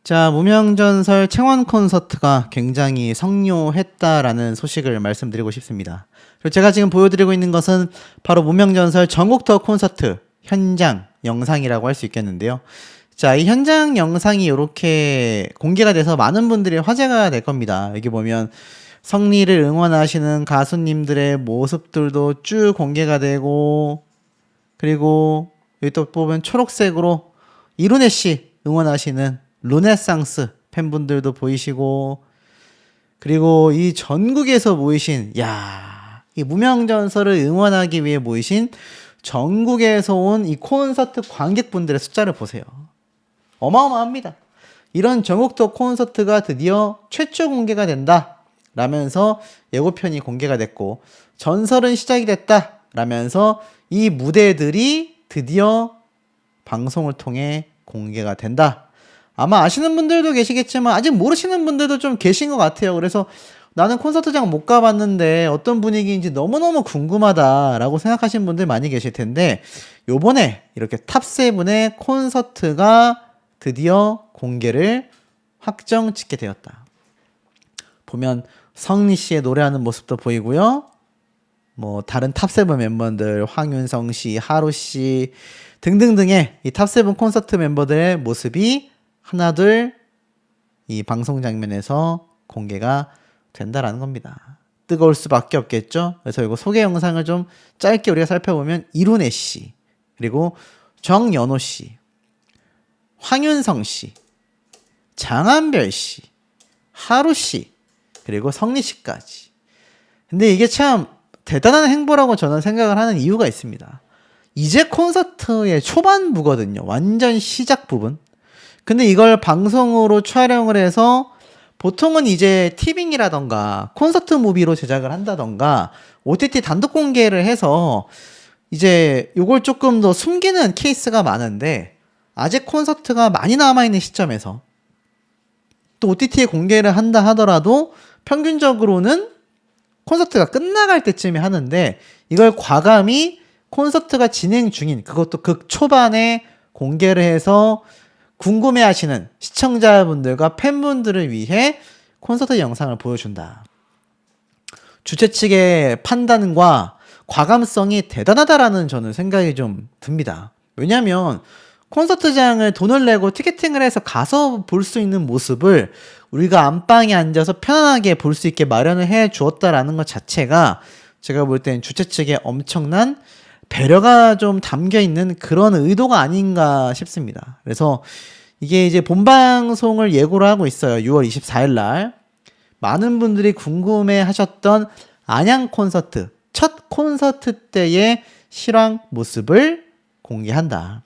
자, 무명전설 창원 콘서트가 굉장히 성료했다라는 소식을 말씀드리고 싶습니다. 그리고 제가 지금 보여드리고 있는 것은 바로 무명전설 전국 투어 콘서트 현장 영상이라고 할 수 있겠는데요. 자, 이 현장 영상이 이렇게 공개가 돼서 많은 분들이 화제가 될 겁니다. 여기 보면 성리를 응원하시는 가수님들의 모습들도 쭉 공개가 되고, 그리고 여기 또 보면 초록색으로 이룬혜 씨 응원하시는 르네상스 팬분들도 보이시고, 그리고 이 전국에서 모이신, 이 무명전설을 응원하기 위해 모이신 전국에서 온 이 콘서트 관객분들의 숫자를 보세요. 어마어마합니다. 이런 전국 투어 콘서트가 드디어 최초 공개가 된다 라면서 예고편이 공개가 됐고, 전설은 시작이 됐다 라면서 이 무대들이 드디어 방송을 통해 공개가 된다. 아마 아시는 분들도 계시겠지만 아직 모르시는 분들도 좀 계신 것 같아요. 그래서 나는 콘서트장 못 가봤는데 어떤 분위기인지 너무너무 궁금하다라고 생각하시는 분들 많이 계실 텐데, 요번에 이렇게 탑7의 콘서트가 드디어 공개를 확정 짓게 되었다. 보면 성리 씨의 노래하는 모습도 보이고요. 뭐 다른 탑7 멤버들 황윤성 씨, 하루 씨 등등등의 이 탑7 콘서트 멤버들의 모습이 하나둘 이 방송 장면에서 공개가 된다라는 겁니다. 뜨거울 수밖에 없겠죠. 그래서 이거 소개 영상을 좀 짧게 우리가 살펴보면 이룬혜 씨, 그리고 정연호 씨, 황윤성 씨, 장한별 씨, 하루 씨, 그리고 성리 씨까지. 근데 이게 참 대단한 행보라고 저는 생각을 하는 이유가 있습니다. 이제 콘서트의 초반부거든요. 완전 시작 부분. 근데 이걸 방송으로 촬영을 해서 보통은 이제 티빙이라던가 콘서트 무비로 제작을 한다던가 OTT 단독 공개를 해서 이제 요걸 조금 더 숨기는 케이스가 많은데, 아직 콘서트가 많이 남아있는 시점에서 또 OTT에 공개를 한다 하더라도 평균적으로는 콘서트가 끝나갈 때쯤에 하는데, 이걸 과감히 콘서트가 진행 중인, 그것도 극 초반에 공개를 해서 궁금해하시는 시청자분들과 팬분들을 위해 콘서트 영상을 보여준다. 주최 측의 판단과 과감성이 대단하다라는 저는 생각이 좀 듭니다. 왜냐하면 콘서트장을 돈을 내고 티켓팅을 해서 가서 볼 수 있는 모습을 우리가 안방에 앉아서 편안하게 볼 수 있게 마련을 해 주었다라는 것 자체가 제가 볼 땐 주최 측의 엄청난 배려가 좀 담겨 있는 그런 의도가 아닌가 싶습니다. 그래서 이게 이제 본방송을 예고를 하고 있어요. 6월 24일 날. 많은 분들이 궁금해 하셨던 안양 콘서트, 첫 콘서트 때의 실황 모습을 공개한다.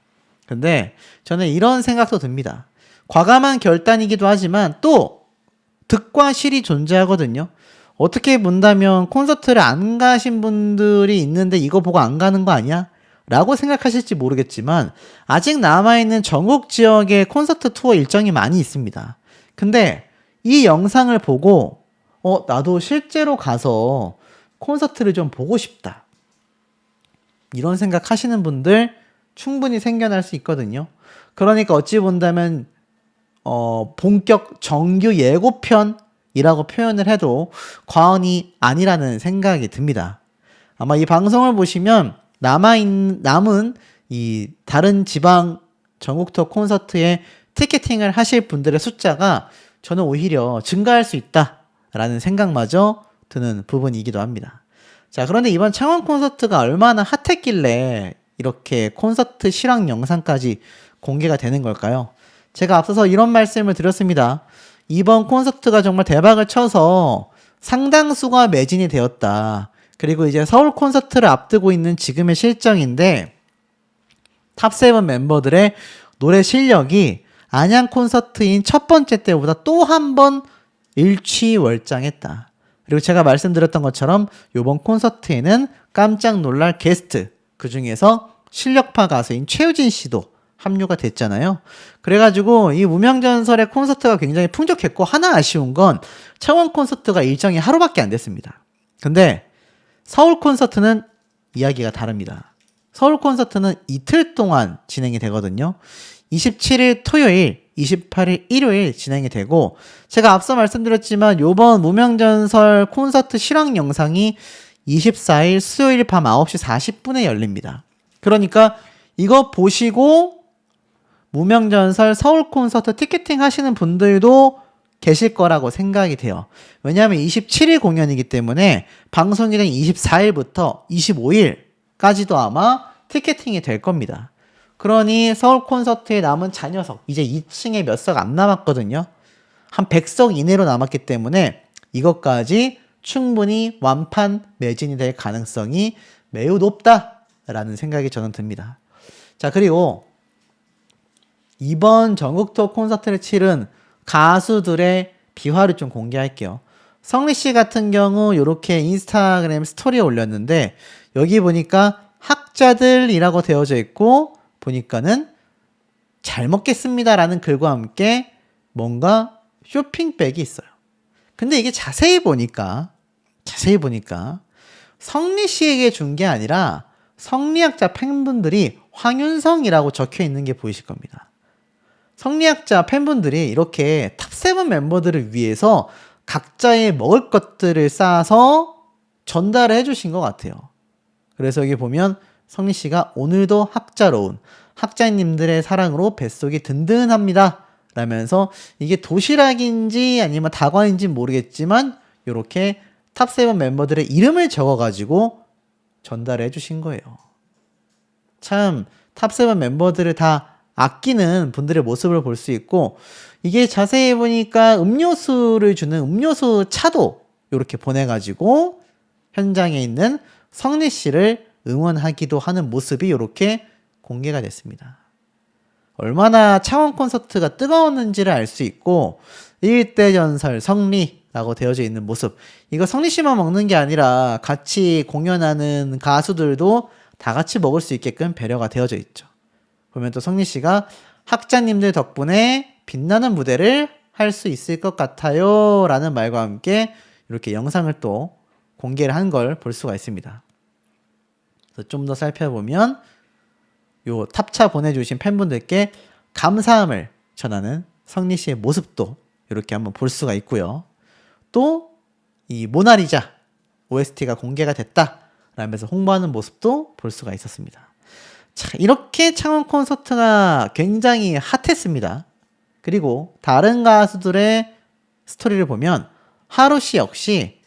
근데 저는 이런 생각도 듭니다. 과감한 결단이기도 하지만 또 득과 실이 존재하거든요. 어떻게 본다면 콘서트를 안 가신 분들이 있는데 이거 보고 안 가는 거 아니야? 라고 생각하실지 모르겠지만 아직 남아있는 전국 지역의 콘서트 투어 일정이 많이 있습니다. 근데 이 영상을 보고 나도 실제로 가서 콘서트를 좀 보고 싶다, 이런 생각 하시는 분들 충분히 생겨날 수 있거든요. 그러니까 어찌 본다면 본격 정규 예고편이라고 표현을 해도 과언이 아니라는 생각이 듭니다. 아마 이 방송을 보시면 남은 이 다른 지방 전국 투어 콘서트에 티켓팅을 하실 분들의 숫자가 저는 오히려 증가할 수 있다라는 생각마저 드는 부분이기도 합니다. 자, 그런데 이번 창원 콘서트가 얼마나 핫했길래 이렇게 콘서트 실황 영상까지 공개가 되는 걸까요? 제가 앞서서 이런 말씀을 드렸습니다. 이번 콘서트가 정말 대박을 쳐서 상당수가 매진이 되었다. 그리고 이제 서울 콘서트를 앞두고 있는 지금의 실정인데, 탑7 멤버들의 노래 실력이 안양 콘서트인 첫 번째 때보다 또 한 번 일취월장했다. 그리고 제가 말씀드렸던 것처럼 이번 콘서트에는 깜짝 놀랄 게스트, 그 중에서 실력파 가수인 최우진 씨도 합류가 됐잖아요. 그래가지고 이 무명전설의 콘서트가 굉장히 풍족했고, 하나 아쉬운 건 창원 콘서트가 일정이 하루밖에 안 됐습니다. 근데 서울 콘서트는 이야기가 다릅니다. 서울 콘서트는 이틀 동안 진행이 되거든요. 27일 토요일, 28일 일요일 진행이 되고, 제가 앞서 말씀드렸지만 요번 무명전설 콘서트 실황 영상이 24일 수요일 밤 9시 40분에 열립니다. 그러니까 이거 보시고 무명전설 서울 콘서트 티켓팅 하시는 분들도 계실 거라고 생각이 돼요. 왜냐하면 27일 공연이기 때문에 방송이 된 24일부터 25일까지도 아마 티켓팅이 될 겁니다. 그러니 서울 콘서트에 남은 잔여석, 이제 2층에 몇 석 안 남았거든요. 한 100석 이내로 남았기 때문에 이것까지 충분히 완판 매진이 될 가능성이 매우 높다라는 생각이 저는 듭니다. 자, 그리고 이번 전국 투어 콘서트를 치른 가수들의 비화를 좀 공개할게요. 성리 씨 같은 경우 이렇게 인스타그램 스토리에 올렸는데, 여기 보니까 학자들이라고 되어져 있고, 보니까는 잘 먹겠습니다라는 글과 함께 뭔가 쇼핑백이 있어요. 근데 이게 자세히 보니까 성리 씨에게 준 게 아니라 성리학자 팬분들이 황윤성이라고 적혀 있는 게 보이실 겁니다. 성리학자 팬분들이 이렇게 탑7 멤버들을 위해서 각자의 먹을 것들을 쌓아서 전달을 해주신 것 같아요. 그래서 여기 보면 성리 씨가 오늘도 학자로운 학자님들의 사랑으로 뱃속이 든든합니다 라면서, 이게 도시락인지 아니면 다과인지 모르겠지만 이렇게 탑7 멤버들의 이름을 적어가지고 전달을 해주신 거예요. 참 탑7 멤버들을 다 아끼는 분들의 모습을 볼 수 있고, 이게 자세히 보니까 음료수를 주는 음료수 차도 이렇게 보내가지고 현장에 있는 성리 씨를 응원하기도 하는 모습이 이렇게 공개가 됐습니다. 얼마나 창원 콘서트가 뜨거웠는지를 알 수 있고, 일대전설 성리라고 되어져 있는 모습, 이거 성리 씨만 먹는 게 아니라 같이 공연하는 가수들도 다 같이 먹을 수 있게끔 배려가 되어져 있죠. 보면 또 성리 씨가 학자님들 덕분에 빛나는 무대를 할 수 있을 것 같아요 라는 말과 함께 이렇게 영상을 또 공개를 한 걸 볼 수가 있습니다. 좀 더 살펴보면 요 탑차 보내주신 팬분들께 감사함을 전하는 성리 씨의 모습도 이렇게 한번 볼 수가 있고요. 또 이 모나리자 OST가 공개가 됐다 라면서 홍보하는 모습도 볼 수가 있었습니다. 자, 이렇게 창원 콘서트가 굉장히 핫했습니다. 그리고 다른 가수들의 스토리를 보면 하루 씨 역시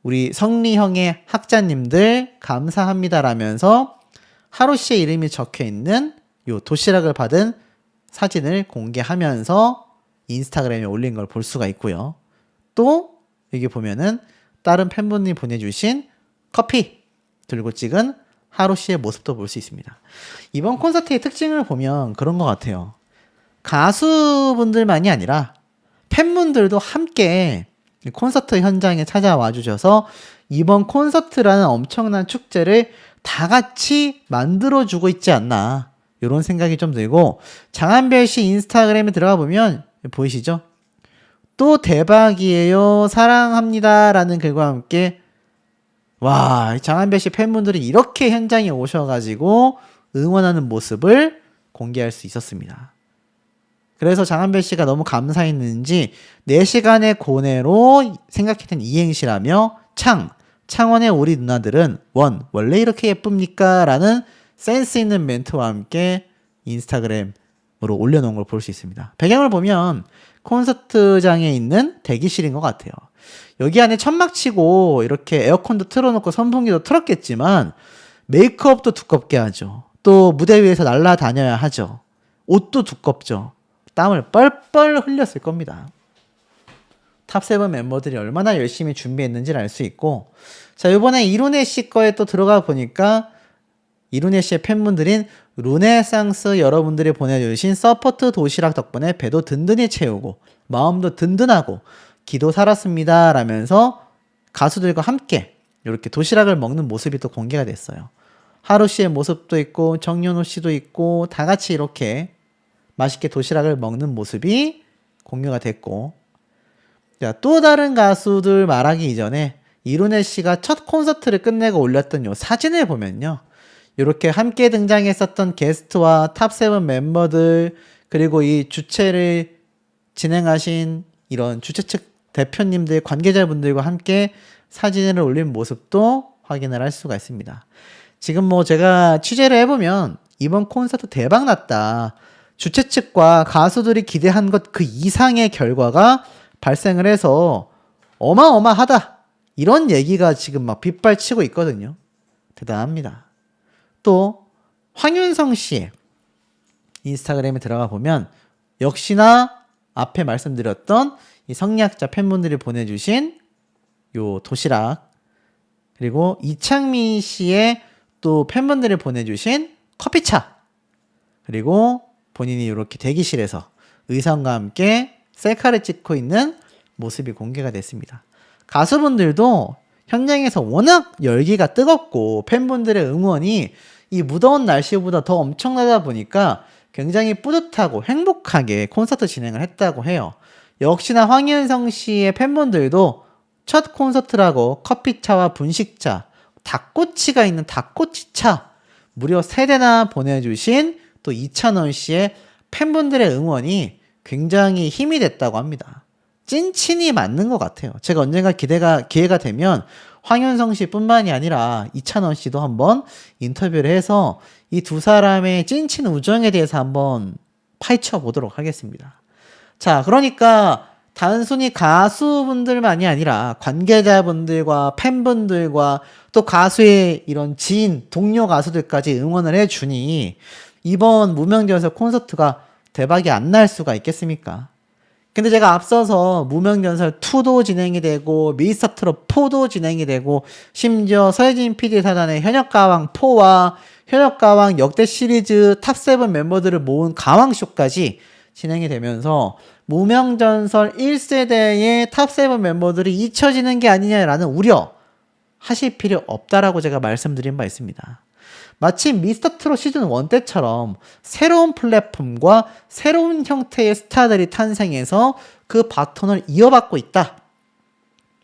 우리 성리 형의 학자님들 감사합니다라면서 하루 씨의 이름이 적혀 있는 요 도시락을 받은 사진을 공개하면서 인스타그램에 올린 걸 볼 수가 있고요. 또 여기 보면은 다른 팬분이 보내주신 커피 들고 찍은 하루 씨의 모습도 볼 수 있습니다. 이번 콘서트의 특징을 보면 그런 것 같아요. 가수분들만이 아니라 팬분들도 함께 콘서트 현장에 찾아와 주셔서 이번 콘서트라는 엄청난 축제를 다 같이 만들어주고 있지 않나, 이런 생각이 좀 들고, 장한별 씨 인스타그램에 들어가 보면 보이시죠? 또 대박이에요, 사랑합니다 라는 글과 함께, 와, 장한별 씨 팬분들이 이렇게 현장에 오셔가지고 응원하는 모습을 공개할 수 있었습니다. 그래서 장한별 씨가 너무 감사했는지 4시간의 고뇌로 생각했던 이행시라며 창원의 우리 누나들은 원래 이렇게 예쁩니까? 라는 센스 있는 멘트와 함께 인스타그램으로 올려놓은 걸 볼 수 있습니다. 배경을 보면 콘서트장에 있는 대기실인 것 같아요. 여기 안에 천막 치고 이렇게 에어컨도 틀어놓고 선풍기도 틀었겠지만 메이크업도 두껍게 하죠. 또 무대 위에서 날아다녀야 하죠. 옷도 두껍죠. 땀을 뻘뻘 흘렸을 겁니다. 탑7 멤버들이 얼마나 열심히 준비했는지를 알 수 있고, 자, 이번에 이룬혜 씨 거에 또 들어가 보니까 이룬혜 씨의 팬분들인 루네상스 여러분들이 보내주신 서포트 도시락 덕분에 배도 든든히 채우고 마음도 든든하고 기도 살았습니다 라면서 가수들과 함께 이렇게 도시락을 먹는 모습이 또 공개가 됐어요. 하루 씨의 모습도 있고 정연호 씨도 있고 다 같이 이렇게 맛있게 도시락을 먹는 모습이 공유가 됐고, 자, 또 다른 가수들 말하기 이전에 이룬혜 씨가 첫 콘서트를 끝내고 올렸던 요 사진을 보면요, 이렇게 함께 등장했었던 게스트와 탑7 멤버들, 그리고 이 주최를 진행하신 이런 주최 측 대표님들, 관계자분들과 함께 사진을 올린 모습도 확인을 할 수가 있습니다. 지금 뭐 제가 취재를 해보면 이번 콘서트 대박 났다. 주최 측과 가수들이 기대한 것 그 이상의 결과가 발생을 해서 어마어마하다. 이런 얘기가 지금 막 빗발치고 있거든요. 대단합니다. 또 황윤성 씨의 인스타그램에 들어가 보면 역시나 앞에 말씀드렸던 이 성리학자 팬분들이 보내주신 요 도시락, 그리고 이창민 씨의 또 팬분들이 보내주신 커피차, 그리고 본인이 이렇게 대기실에서 의상과 함께 셀카를 찍고 있는 모습이 공개가 됐습니다. 가수분들도 현장에서 워낙 열기가 뜨겁고 팬분들의 응원이 이 무더운 날씨보다 더 엄청나다 보니까 굉장히 뿌듯하고 행복하게 콘서트 진행을 했다고 해요. 역시나 황윤성 씨의 팬분들도 첫 콘서트라고 커피차와 분식차, 닭꼬치가 있는 닭꼬치차 무려 3대나 보내주신 또 이찬원 씨의 팬분들의 응원이 굉장히 힘이 됐다고 합니다. 찐친이 맞는 것 같아요. 제가 언젠가 기회가 되면 황윤성 씨뿐만이 아니라 이찬원 씨도 한번 인터뷰를 해서 이 두 사람의 찐친 우정에 대해서 한번 파헤쳐 보도록 하겠습니다. 자, 그러니까 단순히 가수분들만이 아니라 관계자분들과 팬분들과 또 가수의 이런 지인, 동료 가수들까지 응원을 해주니 이번 무명전설 콘서트가 대박이 안 날 수가 있겠습니까? 근데 제가 앞서서 무명전설 2도 진행이 되고 미스터트롯 4도 진행이 되고 심지어 서혜진 PD 사단의 현역가왕 4와 현역가왕 역대 시리즈 탑7 멤버들을 모은 가왕쇼까지 진행이 되면서 무명전설 1세대의 탑7 멤버들이 잊혀지는 게 아니냐라는 우려 하실 필요 없다라고 제가 말씀드린 바 있습니다. 마치 미스터트롯 시즌1 때처럼 새로운 플랫폼과 새로운 형태의 스타들이 탄생해서 그 바톤을 이어받고 있다.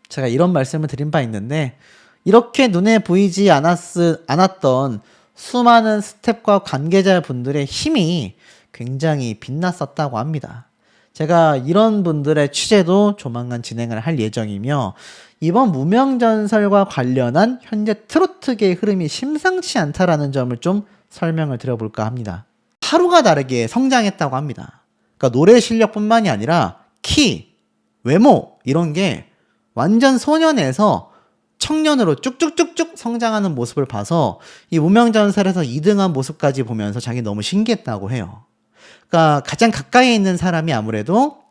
제가 이런 말씀을 드린 바 있는데 이렇게 눈에 보이지 않았던 수많은 스텝과 관계자분들의 힘이 굉장히 빛났었다고 합니다. 제가 이런 분들의 취재도 조만간 진행을 할 예정이며 이번 무명전설과 관련한 현재 트로트계의 흐름이 심상치 않다라는 점을 좀 설명을 드려볼까 합니다. 하루가 다르게 성장했다고 합니다. 그러니까 노래 실력뿐만이 아니라 키, 외모 이런 게 완전 소년에서 청년으로 쭉쭉쭉쭉 성장하는 모습을 봐서 이 무명전설에서 2등한 모습까지 보면서 자기 너무 신기했다고 해요. 그러니까 가장 가까이 있는 사람이 아무래도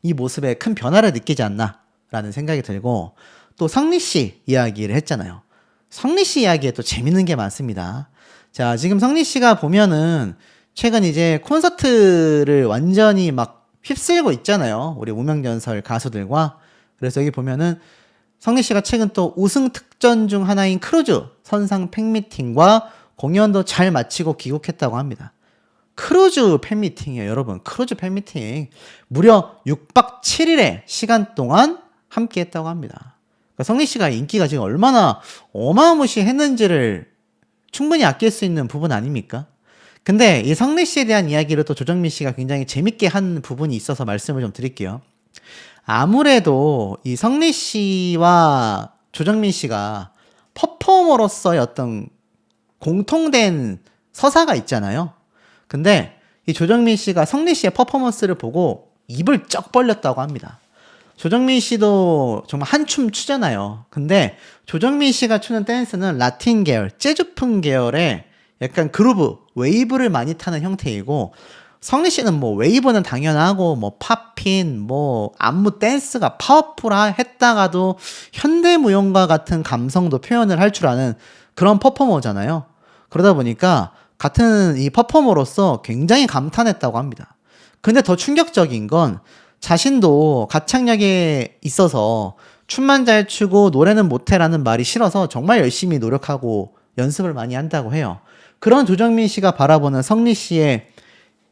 이 모습에 큰 변화를 느끼지 않나 라는 생각이 들고 또 성리 씨 이야기를 했잖아요. 성리 씨 이야기에 또 재밌는 게 많습니다. 자, 지금 성리 씨가 보면은 최근 이제 콘서트를 완전히 막 휩쓸고 있잖아요. 우리 무명전설 가수들과. 그래서 여기 보면은 성리 씨가 최근 또 우승 특전 중 하나인 크루즈 선상 팬미팅과 공연도 잘 마치고 귀국했다고 합니다. 크루즈 팬미팅이에요, 여러분. 크루즈 팬미팅. 무려 6박 7일의 시간 동안 함께 했다고 합니다. 그러니까 성리 씨가 인기가 지금 얼마나 어마무시했는지를 충분히 아낄 수 있는 부분 아닙니까? 근데 이 성리 씨에 대한 이야기를 또 조정민 씨가 굉장히 재밌게 한 부분이 있어서 말씀을 좀 드릴게요. 아무래도 이 성리 씨와 조정민 씨가 퍼포머로서의 어떤 공통된 서사가 있잖아요. 근데 이 조정민 씨가 성리 씨의 퍼포먼스를 보고 입을 쩍 벌렸다고 합니다. 조정민 씨도 정말 한춤 추잖아요. 근데 조정민 씨가 추는 댄스는 라틴 계열, 재즈풍 계열의 약간 그루브, 웨이브를 많이 타는 형태이고 성리 씨는 뭐 웨이브는 당연하고 뭐 팝핀, 뭐 안무 댄스가 파워풀했다가도 현대무용과 같은 감성도 표현을 할 줄 아는 그런 퍼포머잖아요. 그러다 보니까 같은 이 퍼포머로서 굉장히 감탄했다고 합니다. 근데 더 충격적인 건 자신도 가창력에 있어서 춤만 잘 추고 노래는 못해라는 말이 싫어서 정말 열심히 노력하고 연습을 많이 한다고 해요. 그런 조정민 씨가 바라보는 성리 씨의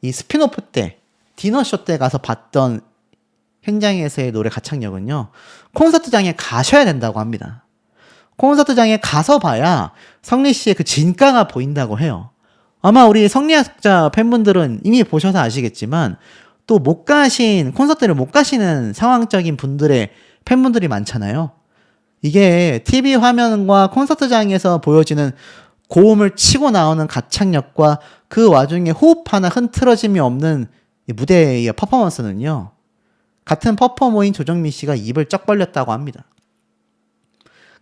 이 스피노프 때, 디너쇼 때 가서 봤던 현장에서의 노래 가창력은요, 콘서트장에 가셔야 된다고 합니다. 콘서트장에 가서 봐야 성리 씨의 그 진가가 보인다고 해요. 아마 우리 성리학자 팬분들은 이미 보셔서 아시겠지만 또 못 가신 콘서트를 못 가시는 상황적인 분들의 팬분들이 많잖아요. 이게 TV 화면과 콘서트장에서 보여지는 고음을 치고 나오는 가창력과 그 와중에 호흡 하나 흐트러짐이 없는 이 무대의 퍼포먼스는요. 같은 퍼포머인 조정민 씨가 입을 쩍 벌렸다고 합니다.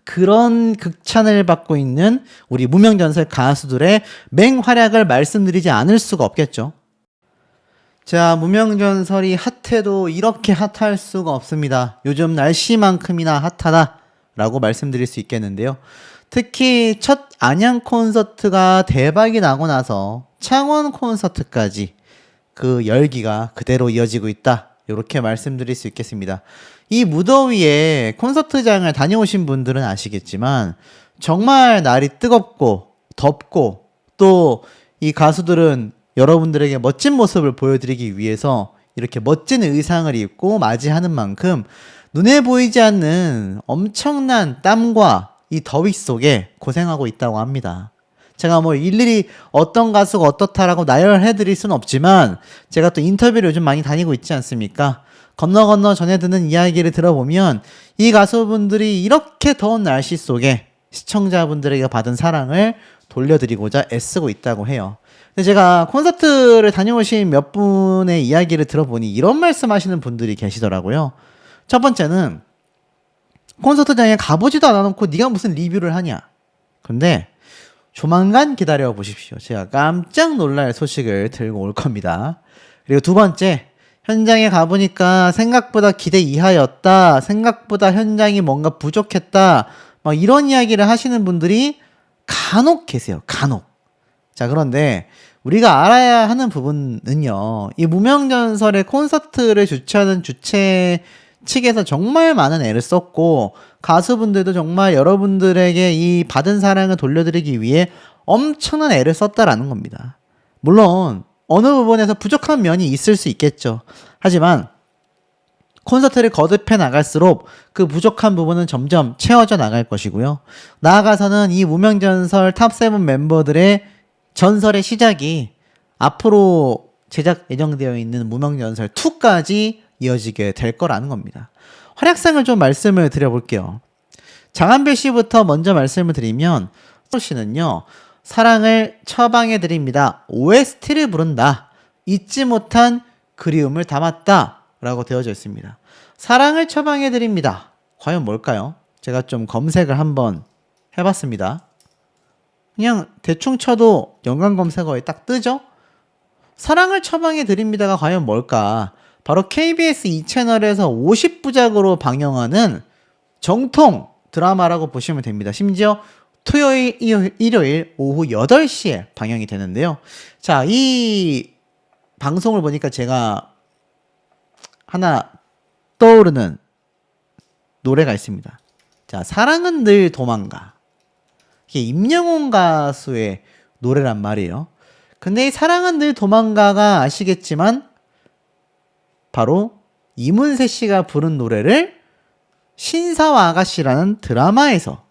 그런 극찬을 받고 있는 우리 무명전설 가수들의 맹활약을 말씀드리지 않을 수가 없겠죠. 자, 무명전설이 핫해도 이렇게 핫할 수가 없습니다. 요즘 날씨만큼이나 핫하다라고 말씀드릴 수 있겠는데요. 특히 첫 안양 콘서트가 대박이 나고 나서 창원 콘서트까지 그 열기가 그대로 이어지고 있다. 이렇게 말씀드릴 수 있겠습니다. 이 무더위에 콘서트장을 다녀오신 분들은 아시겠지만 정말 날이 뜨겁고 덥고 또 이 가수들은 여러분들에게 멋진 모습을 보여드리기 위해서 이렇게 멋진 의상을 입고 맞이하는 만큼 눈에 보이지 않는 엄청난 땀과 이 더위 속에 고생하고 있다고 합니다. 제가 뭐 일일이 어떤 가수가 어떻다라고 나열해 드릴 수는 없지만 제가 또 인터뷰를 요즘 많이 다니고 있지 않습니까? 건너 전해 듣는 이야기를 들어보면 이 가수분들이 이렇게 더운 날씨 속에 시청자분들에게 받은 사랑을 돌려드리고자 애쓰고 있다고 해요. 근데 제가 콘서트를 다녀오신 몇 분의 이야기를 들어보니 이런 말씀 하시는 분들이 계시더라고요. 첫 번째는 콘서트장에 가보지도 않아놓고 네가 무슨 리뷰를 하냐. 근데 조만간 기다려 보십시오. 제가 깜짝 놀랄 소식을 들고 올 겁니다. 그리고 두 번째, 현장에 가보니까 생각보다 기대 이하였다. 생각보다 현장이 뭔가 부족했다. 막 이런 이야기를 하시는 분들이 간혹 계세요. 간혹. 자, 그런데 우리가 알아야 하는 부분은요. 이 무명전설의 콘서트를 주최하는 주최 측에서 정말 많은 애를 썼고 가수분들도 정말 여러분들에게 이 받은 사랑을 돌려드리기 위해 엄청난 애를 썼다라는 겁니다. 물론 어느 부분에서 부족한 면이 있을 수 있겠죠. 하지만 콘서트를 거듭해 나갈수록 그 부족한 부분은 점점 채워져 나갈 것이고요. 나아가서는 이 무명전설 탑7 멤버들의 전설의 시작이 앞으로 제작 예정되어 있는 무명전설 2까지 이어지게 될 거라는 겁니다. 활약상을 좀 말씀을 드려볼게요. 장한별 씨부터 먼저 말씀을 드리면 서 씨는요. 사랑을 처방해 드립니다. OST를 부른다. 잊지 못한 그리움을 담았다. 라고 되어져 있습니다. 사랑을 처방해 드립니다. 과연 뭘까요? 제가 좀 검색을 한번 해봤습니다. 그냥 대충 쳐도 연관 검색어에 딱 뜨죠? 사랑을 처방해 드립니다가 과연 뭘까? 바로 KBS 2채널에서 50부작으로 방영하는 정통 드라마라고 보시면 됩니다. 심지어 토요일, 일요일 오후 8시에 방영이 되는데요. 자, 이 방송을 보니까 제가 하나 떠오르는 노래가 있습니다. 자, 사랑은 늘 도망가. 이게 임영웅 가수의 노래란 말이에요. 근데 이 사랑은 늘 도망가가 아시겠지만 바로 이문세 씨가 부른 노래를 신사와 아가씨라는 드라마에서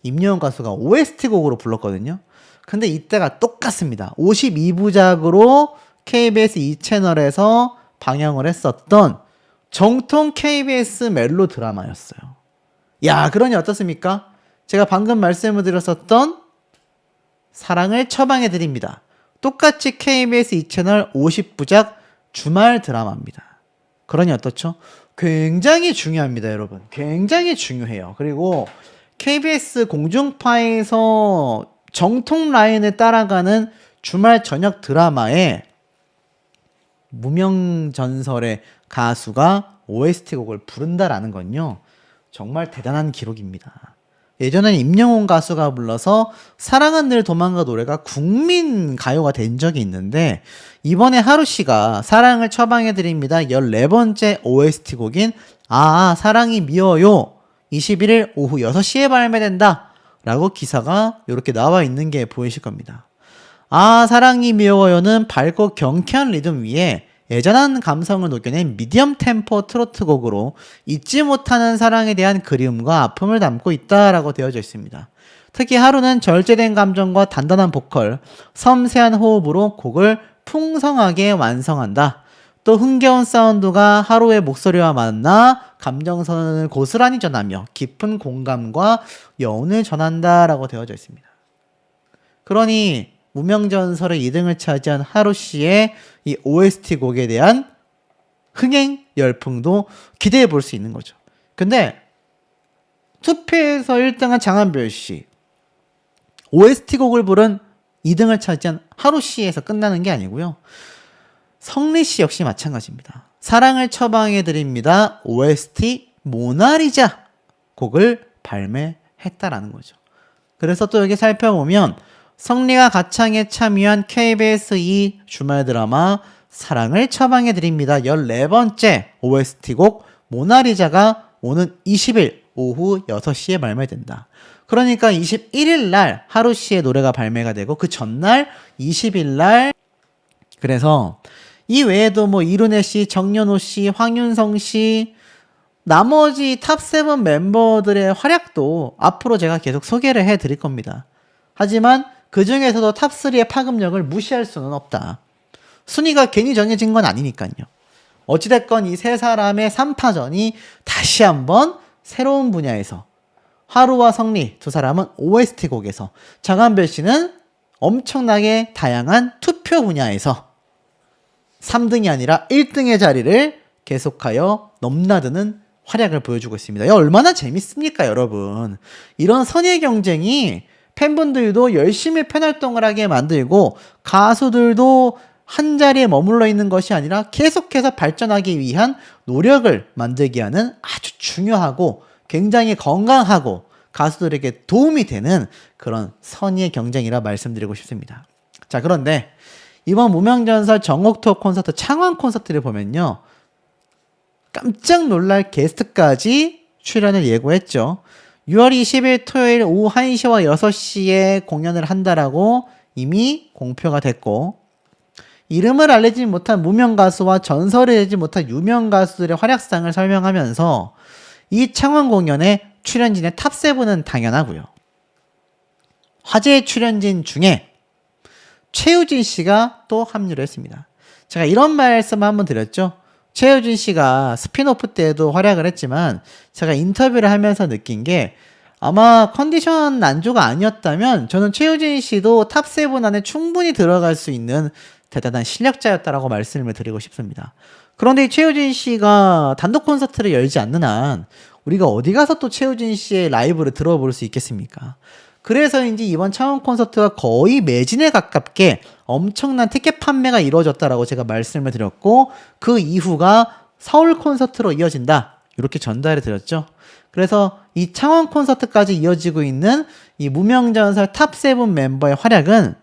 임영웅 가수가 OST 곡으로 불렀거든요. 근데 이때가 똑같습니다. 52부작으로 KBS 2채널에서 방영을 했었던 정통 KBS 멜로 드라마였어요. 야, 그러니 어떻습니까? 제가 방금 말씀을 드렸었던 사랑을 처방해 드립니다. 똑같이 KBS 2채널 50부작 주말 드라마입니다. 그러니 어떻죠? 굉장히 중요합니다, 여러분. 굉장히 중요해요. 그리고 KBS 공중파에서 정통 라인을 따라가는 주말 저녁 드라마에 무명전설의 가수가 OST 곡을 부른다라는 건요. 정말 대단한 기록입니다. 예전에는 임영웅 가수가 불러서 사랑은 늘 도망가 노래가 국민 가요가 된 적이 있는데 이번에 하루 씨가 사랑을 처방해 드립니다. 14번째 OST 곡인 사랑이 미워요. 21일 오후 6시에 발매된다. 라고 기사가 이렇게 나와 있는 게 보이실 겁니다. 사랑이 미워요는 밝고 경쾌한 리듬 위에 애잔한 감성을 녹여낸 미디엄 템포 트로트 곡으로 잊지 못하는 사랑에 대한 그리움과 아픔을 담고 있다라고 되어져 있습니다. 특히 하루는 절제된 감정과 단단한 보컬, 섬세한 호흡으로 곡을 풍성하게 완성한다. 또 흥겨운 사운드가 하루의 목소리와 만나 감정선을 고스란히 전하며 깊은 공감과 여운을 전한다라고 되어져 있습니다. 그러니 무명전설의 2등을 차지한 하루 씨의 이 OST 곡에 대한 흥행 열풍도 기대해 볼 수 있는 거죠. 근데 투표에서 1등한 장한별 씨, OST 곡을 부른 2등을 차지한 하루 씨에서 끝나는 게 아니고요. 성리 씨 역시 마찬가지입니다. 사랑을 처방해 드립니다. OST 모나리자 곡을 발매했다라는 거죠. 그래서 또 여기 살펴보면 성리가 가창에 참여한 KBS 2 주말 드라마 사랑을 처방해 드립니다. 14번째 OST 곡 모나리자가 오는 20일 오후 6시에 발매된다. 그러니까 21일 날 하루 씨의 노래가 발매가 되고 그 전날 20일 날 그래서 이 외에도 뭐 이룬혜 씨, 정연호 씨, 황윤성 씨 나머지 탑7 멤버들의 활약도 앞으로 제가 계속 소개를 해드릴 겁니다. 하지만 그 중에서도 탑3의 파급력을 무시할 수는 없다. 순위가 괜히 정해진 건 아니니까요. 어찌됐건 이 세 사람의 3파전이 다시 한번 새로운 분야에서 하루와 성리 두 사람은 OST 곡에서 장한별 씨는 엄청나게 다양한 투표 분야에서 3등이 아니라 1등의 자리를 계속하여 넘나드는 활약을 보여주고 있습니다. 얼마나 재밌습니까, 여러분? 이런 선의 경쟁이 팬분들도 열심히 팬활동을 하게 만들고 가수들도 한 자리에 머물러 있는 것이 아니라 계속해서 발전하기 위한 노력을 만들게 하는 아주 중요하고 굉장히 건강하고 가수들에게 도움이 되는 그런 선의의 경쟁이라 말씀드리고 싶습니다. 자, 그런데 이번 무명전설 정옥투어 콘서트 창원 콘서트를 보면요, 깜짝 놀랄 게스트까지 출연을 예고했죠. 6월 20일 토요일 오후 1시와 6시에 공연을 한다라고 이미 공표가 됐고, 이름을 알리지 못한 무명 가수와 전설을 내지 못한 유명 가수들의 활약상을 설명하면서 이 창원 공연에 출연진의 탑7은 당연하고요. 화제의 출연진 중에 최우진 씨가 또 합류를 했습니다. 제가 이런 말씀을 한번 드렸죠. 최우진 씨가 스피노프 때도 활약을 했지만 제가 인터뷰를 하면서 느낀 게 아마 컨디션 난조가 아니었다면 저는 최우진 씨도 탑7 안에 충분히 들어갈 수 있는 대단한 실력자였다라고 말씀을 드리고 싶습니다. 그런데 최우진 씨가 단독 콘서트를 열지 않는 한 우리가 어디 가서 또 최우진 씨의 라이브를 들어볼 수 있겠습니까? 그래서인지 이번 창원 콘서트가 거의 매진에 가깝게 엄청난 티켓 판매가 이루어졌다라고 제가 말씀을 드렸고, 그 이후가 서울 콘서트로 이어진다, 이렇게 전달을 드렸죠. 그래서 이 창원 콘서트까지 이어지고 있는 이 무명전설 탑7 멤버의 활약은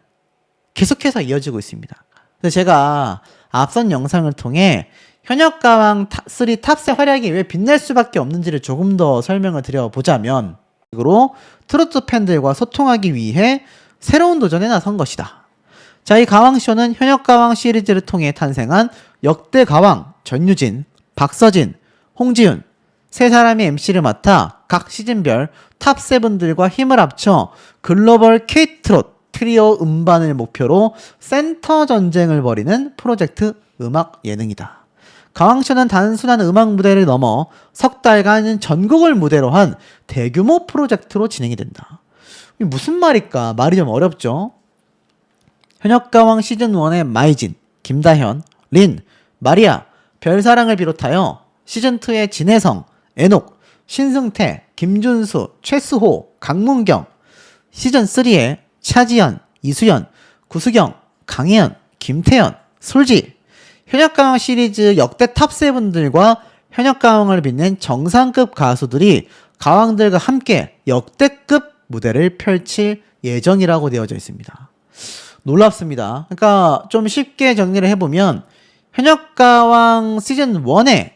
계속해서 이어지고 있습니다. 그래서 제가 앞선 영상을 통해 현역가왕 3 탑3 활약이 왜 빛날 수밖에 없는지를 조금 더 설명을 드려보자면, 으로 트로트 팬들과 소통하기 위해 새로운 도전에 나선 것이다. 자, 이 가왕쇼는 현역가왕 시리즈를 통해 탄생한 역대 가왕 전유진, 박서진, 홍지윤 세 사람이 MC를 맡아 각 시즌별 탑7들과 힘을 합쳐 글로벌 K-트롯 트리오 음반을 목표로 센터 전쟁을 벌이는 프로젝트 음악 예능이다. 가왕쇼는 단순한 음악 무대를 넘어 석 달간 전국을 무대로 한 대규모 프로젝트로 진행이 된다. 이게 무슨 말일까? 말이 좀 어렵죠? 현역가왕 시즌1의 마이진, 김다현, 린, 마리아, 별사랑을 비롯하여 시즌2의 진혜성, 애녹, 신승태, 김준수, 최수호, 강문경, 시즌3의 차지연, 이수연, 구수경, 강혜연, 김태연, 솔지, 현역가왕 시리즈 역대 탑7들과 현역가왕을 빛낸 정상급 가수들이 가왕들과 함께 역대급 무대를 펼칠 예정이라고 되어져 있습니다. 놀랍습니다. 그러니까 좀 쉽게 정리를 해보면 현역가왕 시즌1에